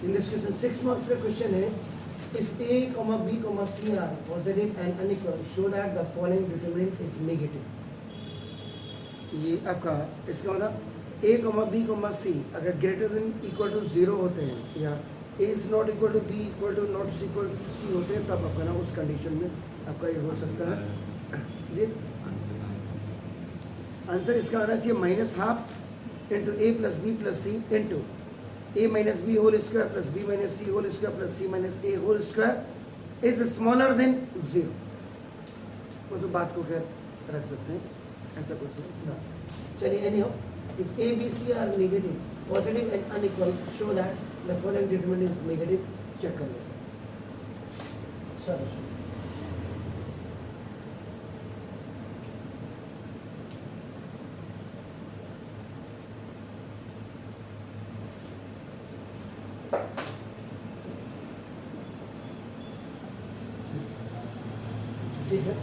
In this question 6 marks का question है, if a comma b comma c are positive and unequal, show that the following determinant is negative. ये आपका इसका मतलब a comma b comma c अगर greater than equal to 0 होते हैं या a is not equal to b equal to not equal to c होते हैं, तब आपका ना उस कंडीशन में आपका ये हो सकता है जी। आंसर इसका आना चाहिए -12 into a plus B plus C into a minus B whole square plus b minus C whole square plus c minus a whole square is smaller than 0। वो तो बात को खैर रख सकते हैं, ऐसा कुछ नहीं। चलिए anyhow, if a b c are negative positive and unequal, show that the following determinant is negative. Check कर लेते हैं सर। ठीक है,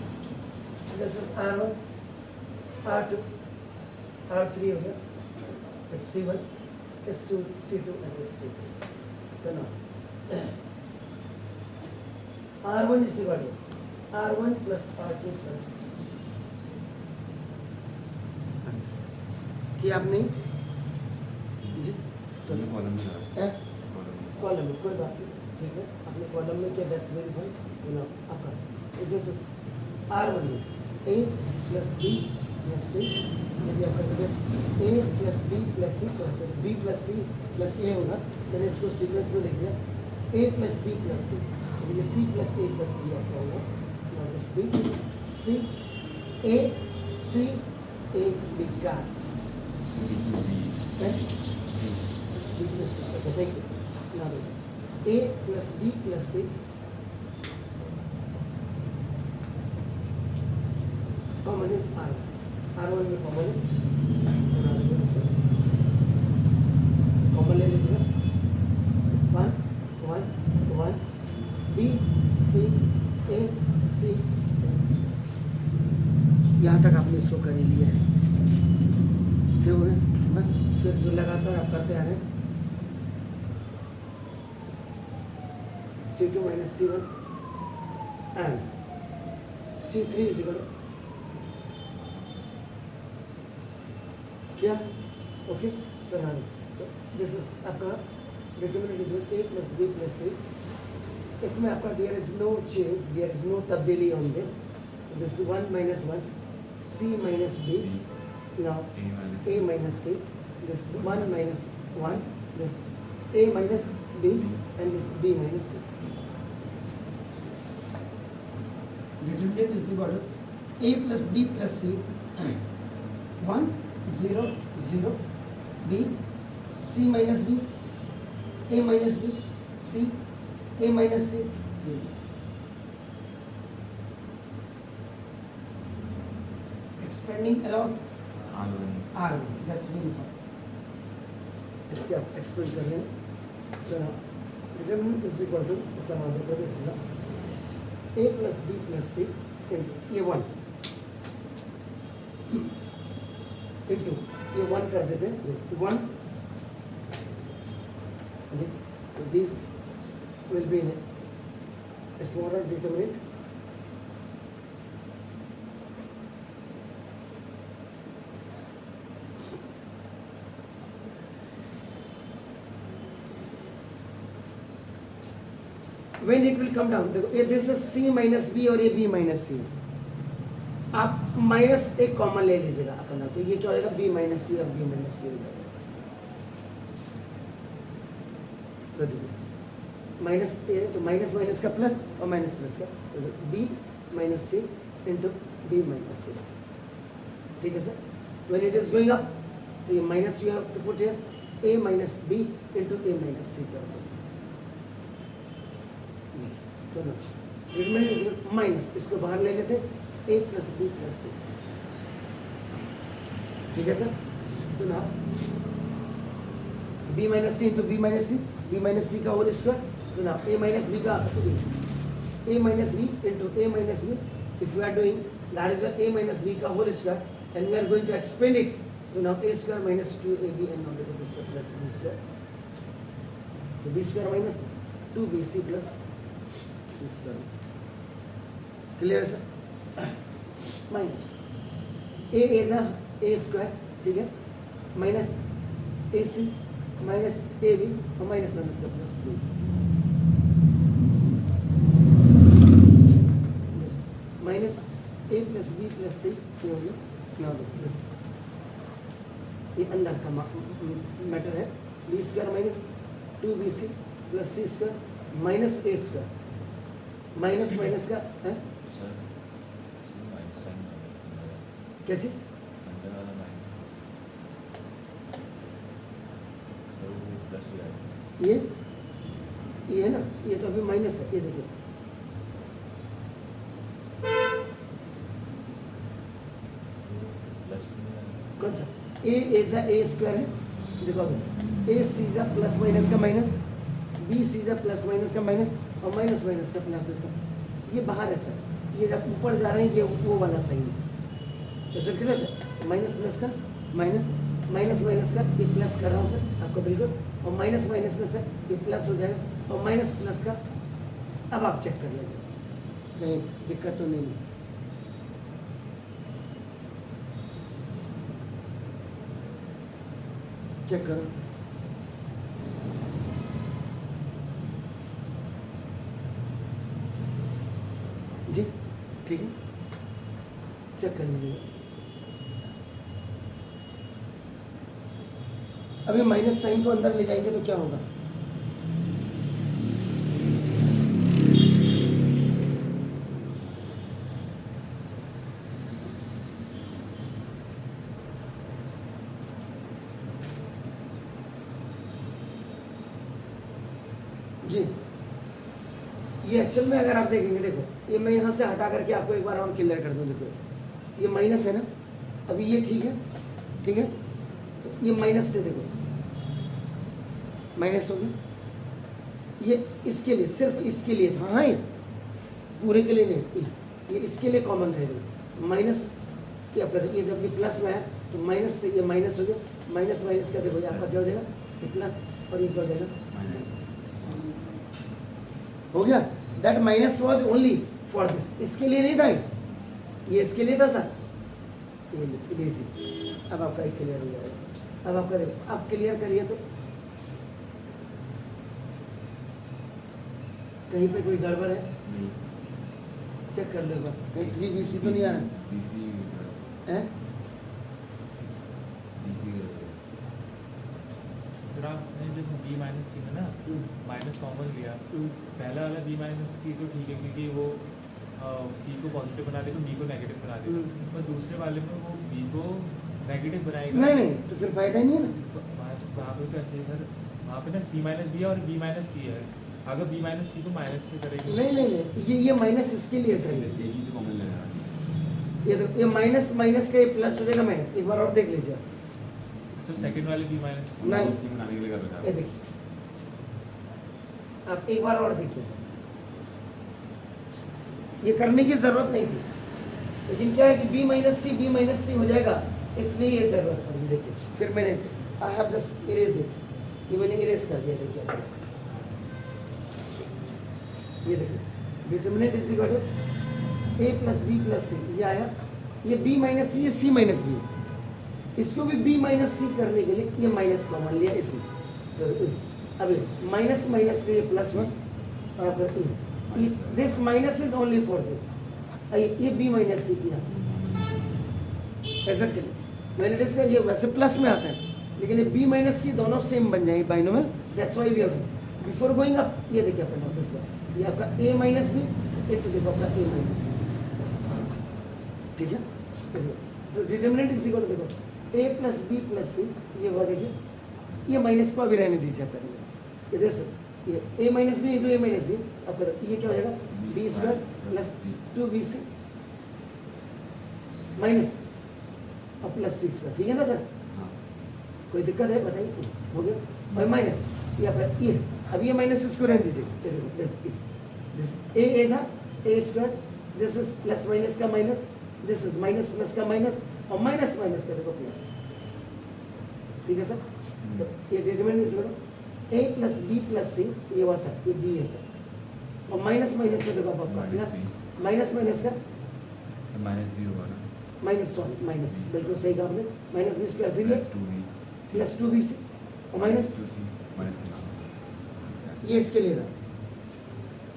this is R1, R2, R3 हो गया, C1, C2 and C3। तो ना R1 is equal to R1 plus R2 plus कि आपने जी कॉलम में कोई बात नहीं, ठीक है, आपने कॉलम में क्या डेसिमल वेरीफाई ना आपका। दिस इज R1 में a plus b plus c, यदि आपका a plus b plus c plus b plus c plus a होगा, मैंने इसको सीक्वेंस में लिख दिया a plus b plus c, ये c plus a plus b आपका होगा। now this b c a c a b का b प्लस c, देखिए now a plus b plus c common है R1 में कॉमन ले लीजिएगा 1 1 1 B C A C, यहाँ तक आपने इसको कर ही लिया है, क्या हुआ बस। फिर जो लगातार आप करते आ रहे हैं C2 minus C1 and C3 is equal to क्या ओके। तो दिस इज आपका determinant is a plus b plus c। इसमें आपका there is no change, there is no तब्दीली on this. This 1 minus 1 c minus b, now a minus c, this 1 minus 1, this a minus b and this b minus c। Determinant is equal to a plus b plus c 1 0 0 b c minus b a minus b c a minus c। expanding along R1, that's very fine। इसके आप expand कर रहे हैं, so now determinant is equal to a plus b plus c into a1 into ये 1 कर देते हैं 1, तो this will be smaller determinant when it will come down. देखो ये this is c minus b और ये b माइनस c, आप माइनस एक कॉमन ले लीजिएगा अपना, तो ये क्या होगा b माइनस सी और b माइनस सी हो जाएगा। माइनस ए तो माइनस माइनस का प्लस और माइनस प्लस का, तो b माइनस सी इंटू b माइनस सी, ठीक है sir. When it is going up तो ये minus you have to put here a minus b into a minus c कर दो, तो ना माइनस इसको बाहर ले लेते a plus b plus c, ठीक है सर। तो ना b माइनस सी इंटू b माइनस सी का होल स्क्वायर, तो ना a माइनस b का a minus b into a minus b, if we are doing that is a minus b का whole square and we are going to expand it, तो now a square minus 2ab and not equal to plus b square। तो B square minus 2bc plus C square. Clear है sir? Minus A as A square, ठीक है, minus A C minus A B और minus minus का plus B C, minus A plus B plus C ये हो गया plus, ये अंदर का मैटर है। B square minus 2bc plus C square minus A square, minus minus का है क्या चीज? ये है ना, ये तो अभी माइनस है, ये देखिए कौन सा ए एजा ए स्क्वायर है, देखो अभी ए सीजा प्लस माइनस का माइनस, बी सीजा प्लस माइनस का माइनस और माइनस माइनस का प्लस है सर। ये बाहर है सर, ये जब ऊपर जा रहे हैं ये वो वाला सही है तो sir clear sir. Minus plus का माइनस, माइनस माइनस का ये प्लस कर रहा हूँ सर आपको बिल्कुल, और माइनस माइनस का सर ये प्लस हो जाएगा और माइनस प्लस का अब आप चेक कर लीजिए कहीं दिक्कत तो नहीं है। चेक करो जी, ठीक है, चेक कर लीजिए। अभी माइनस साइन को अंदर ले जाएंगे तो क्या होगा? जी ये एक्चुअल में अगर आप देखेंगे, देखो ये मैं यहाँ से हटा करके आपको एक बार और क्लियर कर दूँ। देखो ये माइनस है ना, अभी ये ठीक है, ठीक है, तो ये माइनस से देखो माइनस हो गया, ये इसके लिए सिर्फ इसके लिए था, हाँ ये पूरे के लिए नहीं, ये इसके लिए कॉमन था माइनस। क्या कर ये जब ये प्लस में है तो माइनस से ये माइनस हो गया, माइनस माइनस का देखो आपका क्या हो जाएगा, ये प्लस और ये क्या हो जाएगा माइनस हो गया। That minus was only for this, इसके लिए नहीं था ये इसके लिए था सर, ये लीजिए अब आपका एक क्लियर हो जाएगा। अब आपका देखो आप क्लियर करिए तो कहीं पे कोई गड़बड़ है नहीं, चेक कर लो कहीं 3bc तो नहीं आ रहा है। फिर आपने जब b माइनस सी में ना माइनस कॉमन लिया, पहला वाला b माइनस सी तो ठीक है क्योंकि वो c को पॉजिटिव बना देगा b को नेगेटिव बना देगा, पर दूसरे वाले में वो b को नेगेटिव बनाएगा। नहीं नहीं तो फिर फायदा ही नहीं है ना, तो वहाँ पे तो ऐसे है सर, वहाँ पे ना c माइनस बी है और b माइनस सी है, अगर b माइनस सी को माइनस से करेंगे नहीं नहीं नहीं ये माइनस इसके लिए सही है, एक ही से कॉमन ले रहा है। ये तो ये माइनस माइनस का ये प्लस हो जाएगा माइनस, एक बार और देख लीजिए तो सेकंड वाले b माइनस नहीं इसकी बनाने के लिए कर रखा ये है। देखिए आप एक बार और देखिए सर, ये करने की जरूरत नहीं थी, लेकिन क्या है कि b माइनस सी हो जाएगा इसलिए ये जरूरत पड़ी। देखिए फिर मैंने I have just erase it, ये मैंने इरेज कर दिया। देखिए ये देखिए determinant is equal to a plus B plus C, ये आया, ये b माइनस सी, ये c माइनस बी, इसको भी b माइनस सी करने के लिए ये माइनस कॉमन लिया इसमें, तो अभी माइनस माइनस के ये प्लस वन और आपका this minus is only for this, ये b माइनस सी किया एसेट के लिए वैलिडिटी का, ये वैसे प्लस में आता है लेकिन ये b माइनस सी दोनों सेम बन जाएंगे binomial, that's why we have before going up. ये देखिए अपना दिस ये आपका a माइनस बी, एक तो देखो आपका a माइनस, ठीक है, तो डिटरमिनेंट इज इक्वल टू देखो a plus B plus C, ये हुआ देखिए, ये माइनस को अभी रहने दीजिए आपका, ये दिस ये a minus B into a minus B, आपका ये क्या हो जाएगा b square plus 2bc minus और प्लस सी स्क्वायर, ठीक है ना सर? हाँ। कोई दिक्कत है बताइए, हो गया, और माइनस ये आपका ये, अब ये माइनस इसको रहने दीजिए, this a is a square, this is plus minus का minus, this is minus plus का माइनस और माइनस माइनस का देखो प्लस, ठीक है सर? तो ये determinant is equal A plus B plus C, ये हुआ सर, ये बी है सर, और माइनस माइनस का देखो आप आपका प्लस, माइनस माइनस का माइनस भी होगा ना, माइनस, सॉरी माइनस, बिल्कुल सही कहा आपने, माइनस बी स्क्वायर, फिर ये प्लस 2b प्लस 2bc और माइनस 2c माइनस 3 ये इसके लिए था,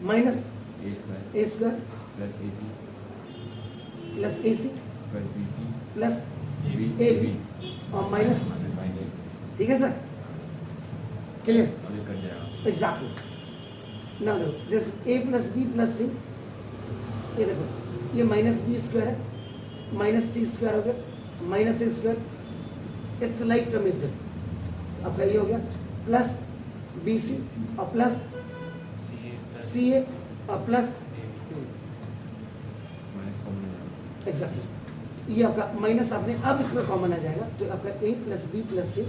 minus a square A square plus ac plus A C plus bc plus ab A B और माइनस, ठीक है सर, क्लियर, अब ये कट जाएगा, एग्जैक्टली। ना देखो this A plus B plus C, ये देखो ये माइनस बी स्क्वायर है, माइनस सी स्क्वायर हो गया, minus A square, it's like term is this, आपका ये हो गया प्लस बी सी और प्लस सी ए और प्लस माइनस कॉमन हो जाएगा, एग्जैक्टली, ये आपका माइनस आपने अब इसमें कॉमन आ जाएगा, तो आपका A plus B plus C,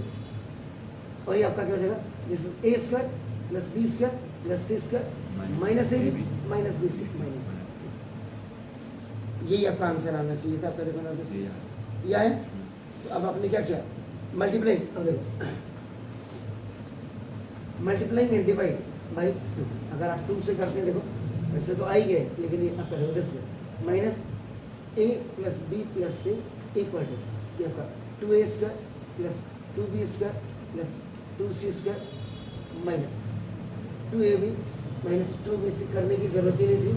और ये आपका क्या हो जाएगा, this is A square plus B square plus C square minus A B minus B C minus, यही आपका आंसर आना चाहिए था आपका, देखो ना दिस ये है, तो अब आपने क्या किया, मल्टीप्लाइंग, अब देखो मल्टीप्लाइंग एंड डिवाइड बाई 2, अगर आप 2 से करते हैं देखो वैसे तो आ ही गए, लेकिन ये आपका देखो this minus A plus B plus C equal to ये आपका 2a square plus 2b square plus 2c square minus 2ab minus 2bc, करने की जरूरत ही नहीं थी,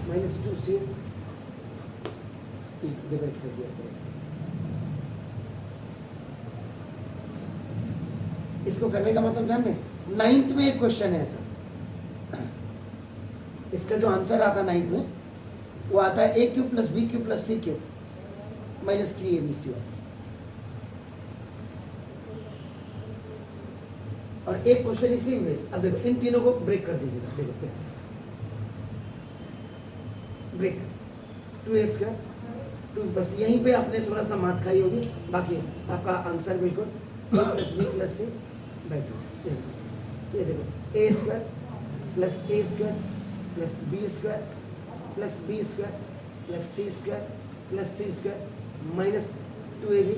माइनस 2c डिवाइड कर दिया। इसको करने का मतलब जानने, 9th में एक क्वेश्चन है ऐसा, इसका जो आंसर आता 9th में वो आता है A cube plus B cube plus C cube minus 3abc, और एक क्वेश्चन इसी में, अब देखो इन तीनों को ब्रेक कर दीजिएगा, देखो ब्रेक 2a स्क्वायर 2, बस यहीं पे आपने थोड़ा सा मात खाई होगी, बाकी आपका आंसर बिल्कुल a plus B plus C by 2, ये देखो A square plus A square plus B square plus B square plus C square minus 2ab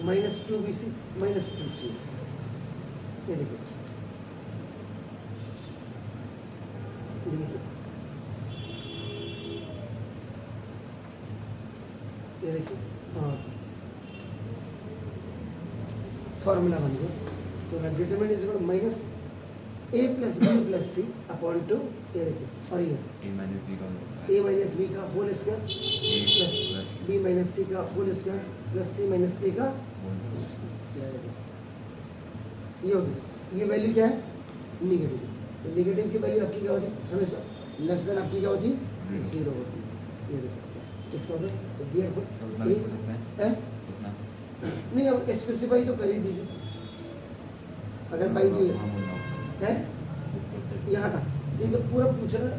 minus 2bc minus 2c, ये देखो ये देखिए, ये देखिए, और फॉर्मूला बन गया, तो determinant is equal minus A plus B plus C upon two, ये देखिए, और ये a माइनस b का ए माइनस बी का whole square plus B minus C का whole square plus C minus A का, ये हो गया, ये वैल्यू क्या है, निगेटिव, तो निगेटिव की वैल्यू आपकी क्या होती है, हमेशा लेस देन आपकी क्या होती है, 0 होती है, ये देखो इसका मतलब, तो उतना देयरफॉर लिख सकते हैं, ए उतना नहीं, अब स्पेसिफाई तो कर ही दीजिए, अगर बाई दी है यहाँ था, ये तो पूरा पूछ रहा है,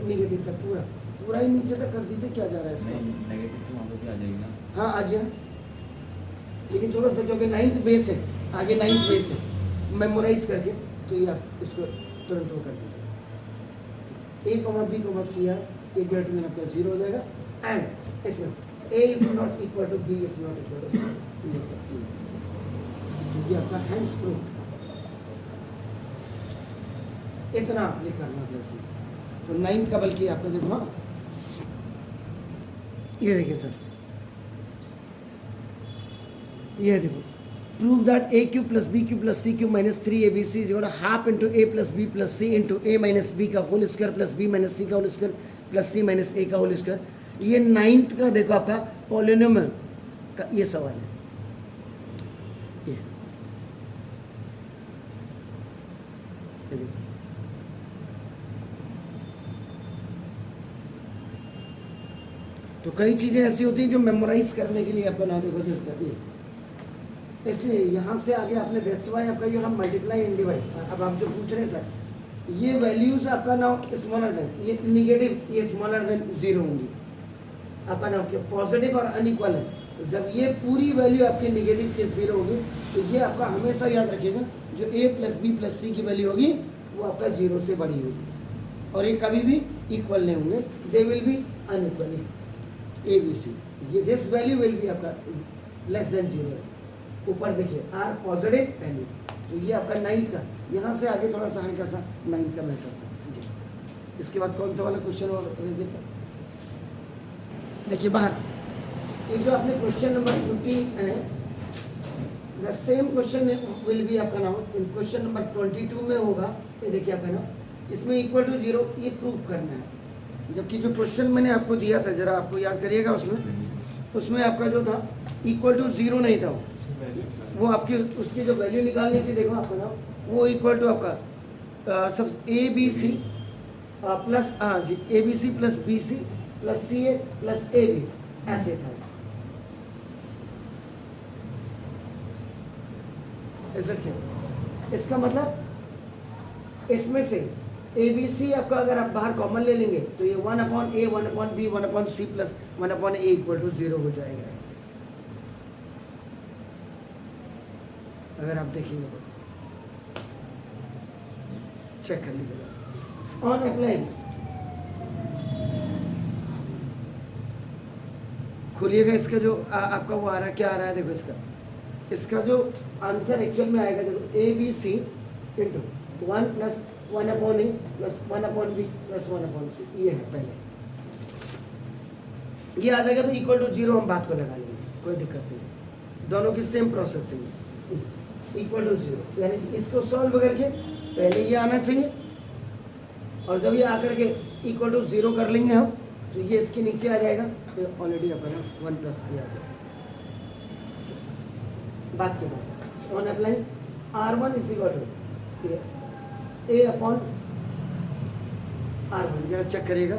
निगेटिव तक पूरा पूरा ही नीचे तक कर दीजिए, क्या जा रहा है इसका, नहीं नेगेटिव तो वहाँ पे भी आ जाएगी ना, हाँ आ गया, लेकिन थोड़ा सा क्योंकि 9th बेस है, आगे 9th बेस है, मेमोराइज करके, तो ये आप इसको तुरंत वो कर दीजिए, ए कॉमा बी कॉमा सी है, ए ग्रेटर देन आपका 0 हो जाएगा, एंड इसमें A is not equal to B is not equal to C, ये आपका हैंड्स प्रूफ, इतना आपने करना था इसमें, तो 9th का बल्कि आपका देखो, हाँ ये देखिए सर, ये देखो, prove that A cube plus B cube plus C cube minus 3abc is equal to half into A plus B plus C into A minus B का whole square plus B minus C का whole square plus C minus A का whole square, ये 9th का देखो आपका polynomial का ये सवाल है, ये देखो, तो कई चीज़ें ऐसी होती हैं जो मेमोराइज करने के लिए आपको ना देखो जिस इसलिए यहाँ से आगे आपने दैट्स व्हाई आपका ये हम मल्टीप्लाई एंड डिवाइड, अब आप जो पूछ रहे हैं सर, ये वैल्यूज आपका नाउ स्मॉलर देन, ये निगेटिव ये स्मॉलर देन 0 होंगी, आपका नाउ क्या पॉजिटिव और अनइक्वल है, तो जब ये पूरी वैल्यू आपकी निगेटिव के 0 होगी, तो ये आपका हमेशा याद रखिएगा, जो ए प्लस बी प्लस सी की वैल्यू होगी वो आपका 0 से बड़ी होगी, और ये कभी भी इक्वल नहीं होंगे, they will be unequal, A B C, ये दिस वैल्यू विल बी आपका लेस देन 0 है, ऊपर देखिए आर पॉजिटिव एंड तो ये आपका 9th का, यहाँ से आगे थोड़ा सा हल्का सा 9th का मैटर था जी। इसके बाद कौन सा वाला क्वेश्चन और रह गया सर? देखिए बाहर ये जो आपने क्वेश्चन नंबर 15 है, the same question will be आपका नाम इन क्वेश्चन नंबर 22 में होगा। ये देखिए आपका नाम इसमें इक्वल टू 0 ये प्रूव करना है, जबकि जो क्वेश्चन मैंने आपको दिया था जरा आपको याद करिएगा, उसमें आपका जो था इक्वल टू 0 नहीं था, वो आपकी उसकी जो वैल्यू निकालनी थी, देखो आपका नाम वो इक्वल टू आपका सब ABC प्लस जी ABC plus BC plus CA plus AB ऐसे था। ऐसा क्यों? इसका मतलब इसमें से ABC आपका अगर आप बाहर कॉमन ले लेंगे तो ये 1/A 1/B 1/C plus 1/A equal to 0 हो जाएगा। अगर आप देखेंगे तो चेक कर लीजिएगा। ऑन अप्लाइंग खोलिएगा, इसका जो आपका वो आ रहा है, क्या आ रहा है देखो, इसका जो आंसर एक्चुअल में आएगा देखो ABC into 1 plus 1/A plus 1/B plus 1/C, ये है पहले, ये आ जाएगा तो इक्वल टू 0 हम बात को लगा लेंगे, कोई दिक्कत नहीं, दोनों की सेम प्रोसेसिंग है, इक्वल टू 0, यानी कि इसको सॉल्व करके पहले ये आना चाहिए और जब ये आकर के इक्वल टू 0 कर लेंगे हम तो ये इसके नीचे आ जाएगा, तो ऑलरेडी अपना 1 प्लस ये आ जाएगा। बात के बाद on apply R1 is equal to A/R1, जरा चेक करिएगा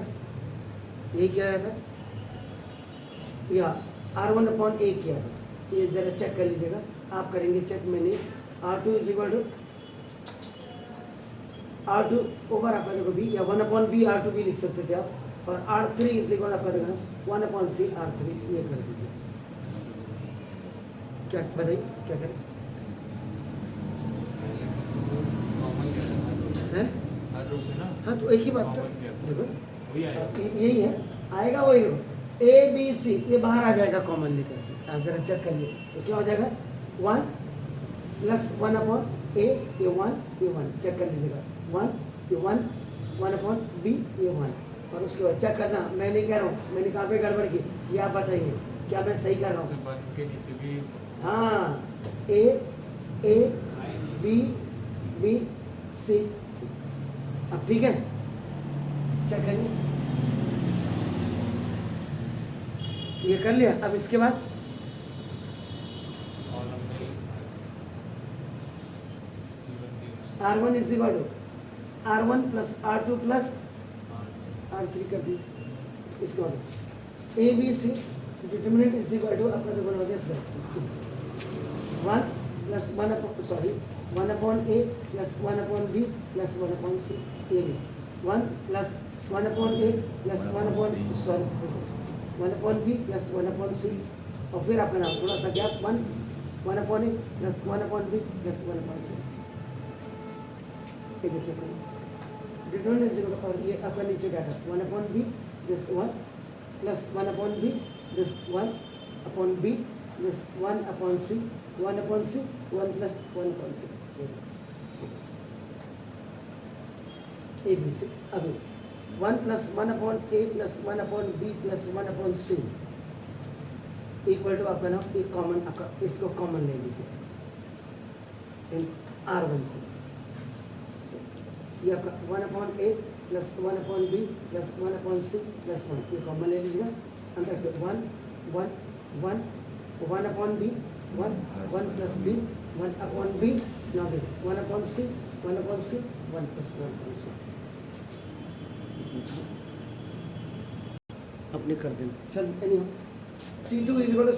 यही क्या आया था, या R1/A किया था, ये जरा चेक कर लीजिएगा, आप करेंगे चेक, मैंने R2 is equal to R2 over आपका देखो B, या 1/B R2 भी लिख सकते थे आप, और R3 इज इक्वल आपका देखो 1/C R3, ये कर दीजिए। क्या बताइए क्या करें हैं? हाँ तो एक ही बात था, देखो यही है, आएगा वही देखो ABC, ये बाहर आ जाएगा कॉमन लेकर, आप जरा चेक करिए तो क्या हो जाएगा 1 प्लस 1/A, ये 1 ये 1, चेक कर लीजिएगा 1 ये 1 1/B ये 1, और उसके बाद चेक करना, मैं नहीं कह रहा हूँ, मैंने कहाँ पे गड़बड़ की ये आप बताइए, क्या मैं सही कर रहा हूँ? के नीचे भी हाँ A B B C C, अब ठीक है चेक करिए, ये कर लिया। अब इसके बाद R1 is equal to R1 plus R2 plus R3 कर दीजिए, इसके बाद ABC determinant is equal to आपका देखो हो गया sir 1 plus 1/A plus 1/B plus 1/C, ये भी 1 plus 1/A plus 1/B plus 1/C, और फिर आपका नाम थोड़ा सा gap 1/A plus 1/B plus 1/C, ये देखिए डिटरमिनेंट इज इक्वल, और ये आपका नीचे data 1/B this 1 plus 1/B this 1/B this 1/C 1/C 1 plus 1/C ABC, अभी 1 plus 1/A plus 1/B plus 1/C equal to आपका नाम एक कॉमन, आपका इसको कॉमन ले लीजिए इन R1 से, ये आपका 1/A plus 1/B plus 1/C plus 1, ये कॉमन ले लीजिएगा, अंदर 1 1 1 1/B 1 1 plus B 1/B, now this 1/C 1/C 1 plus 1/C, अपने कर देना चल। Anyway C2 is equal to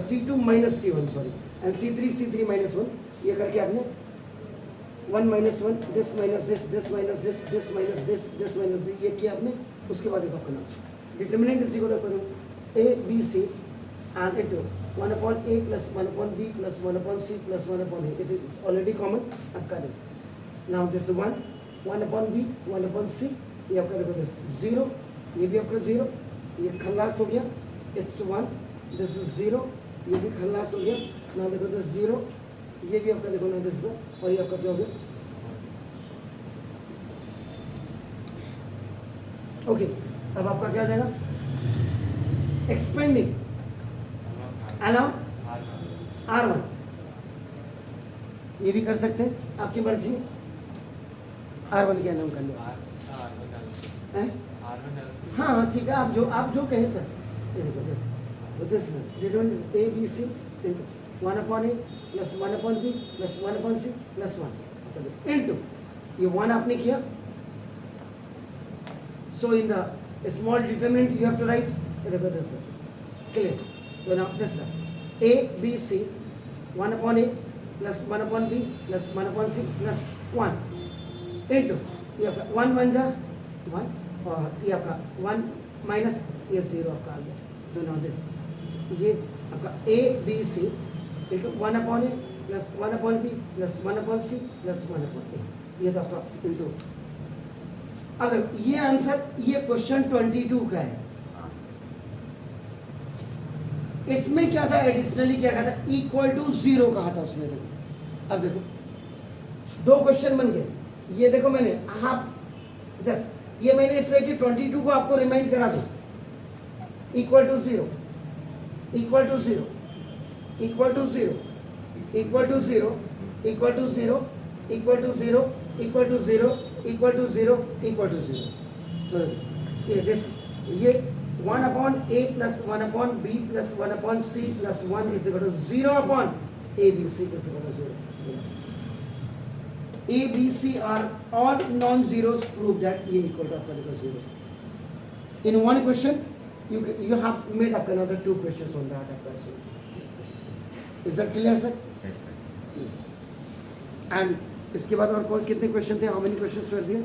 C2 minus C1 sorry, and C3 minus 1, ये करके आपने 1 minus 1 this minus this minus this minus this minus this, ये किया आपने। उसके बाद देखो अपना determinant is equal to ABC and into 1/A plus 1/B plus 1/C plus 1/A, it is already common, अब कर दो। now this 1/B 1/C, ये आपका देखो this 0, ये भी आपका 0, ये खल्लास हो गया, it's 1 this is 0, ये भी खल्लास हो गया, now देखो this 0, ये भी आपका देखो ना दिस और ये आपका क्या हो गया ओके अब आपका क्या हो जाएगा एक्सपेंडिंग अलाउ R1 ये भी कर सकते हैं आपकी मर्जी R1 के अलाउ कर लो हैं? हाँ हाँ ठीक है आप जो कहें सर ये देखो this A B C into 1 upon A plus 1 upon B plus 1 upon C plus 1 into ये 1 आपने किया so in the small determinant you have to write ये देखो this clear so now this A B C 1 upon A plus 1 upon B plus 1 upon C plus 1 into ये आपका 1 बन जा 1 और ये आपका 1 माइनस ये 0 आपका आ गया तो नाउ दिस ये आपका A B C into 1 upon A plus 1 upon B plus 1 upon C plus 1 upon A ये तो आपका into अगर ये आंसर ये क्वेश्चन 22 का है इसमें क्या था एडिशनली क्या कहा था इक्वल टू 0 कहा था उसने देखो अब देखो दो क्वेश्चन बन गए ये देखो मैंने हाफ जस्ट ये मैंने इसलिए कि 22 को आपको रिमाइंड करा दूं equal to 0 equal to 0 equal to 0 equal to 0 equal to 0 equal to 0 equal to 0 equal to 0 equal to 0 तो ये दिस ये 1 upon A plus 1 upon B plus 1 upon C plus 1 is equal to 0 upon A B C is equal to 0 A B C are all non-zeros prove that ये equal to आपका देखो 0 in one question you have made up another 2 questions on that आपका is that clear sir Yes, sir. and इसके बाद और कौन कितने question थे हाउ मेनी क्वेश्चंस कर दिए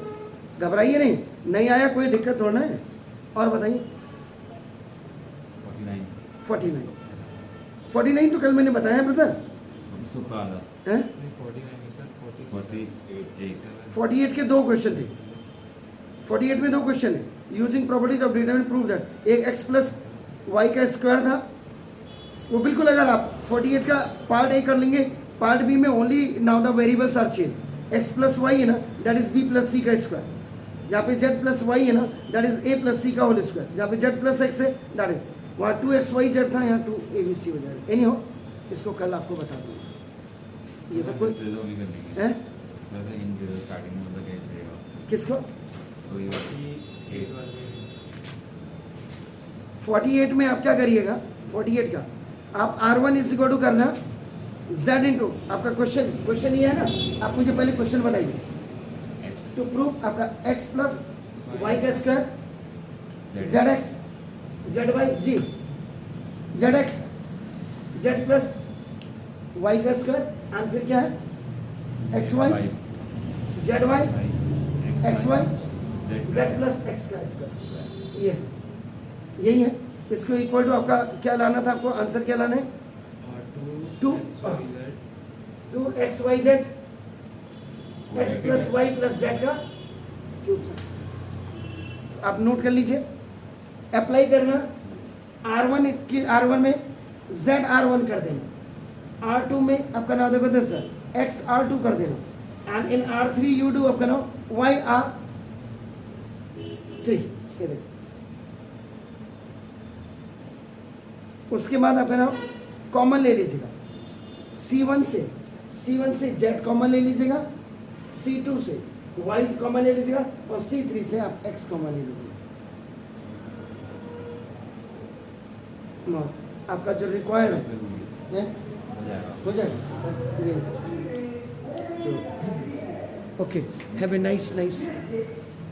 घबराइए नहीं आया कोई दिक्कत थोड़ा है और बताइए 49 तो कल मैंने बताया ब्रदर हैं 48 के 2 क्वेश्चन थे 48 में 2 क्वेश्चन है using properties of determinant prove that एक x प्लस वाई का स्क्वायर था वो बिल्कुल अगर आप 48 का पार्ट ए कर लेंगे पार्ट बी में only now the variables are change x plus y है ना that is b plus c का स्क्वायर जहाँ पे z प्लस वाई है ना that is a plus c का होल स्क्वायर जहाँ पे z प्लस x है दैट इज वहाँ 2xyz था यहाँ 2abc हो जाएगा एनी हो इसको कल आपको बता दूँगा ये तो कोई हैं किसको 48 में आप क्या करिएगा 48 का आप R1 इज इक्वल टू करना z इंटू आपका क्वेश्चन ये है ना आप मुझे पहले क्वेश्चन बताइए टू प्रूव आपका x प्लस वाई का square zx Z Y G Z X Z plus Y का स्क्वायर एंड फिर क्या है X Y Z Y X Y Z plus X का स्क्वायर ये यही है इसको इक्वल टू आपका क्या लाना था आपको आंसर क्या लाना है 2 x Y z x plus y plus z का क्यूब आप नोट कर लीजिए अप्लाई करना R1 में Z R1 कर देना R2 में आपका नाम देखो दस X R2 कर देना and in R3 you do आपका नाम Y R3 ये देखो उसके बाद आपका नाम कॉमन ले लीजिएगा C1 से Z कॉमन ले लीजिएगा C2 से Y कॉमन ले लीजिएगा और C3 से आप X कॉमन ले लीजिएगा आपका जो रिक्वायर्ड है हो जाएगा बस ये ओके हैव ए नाइस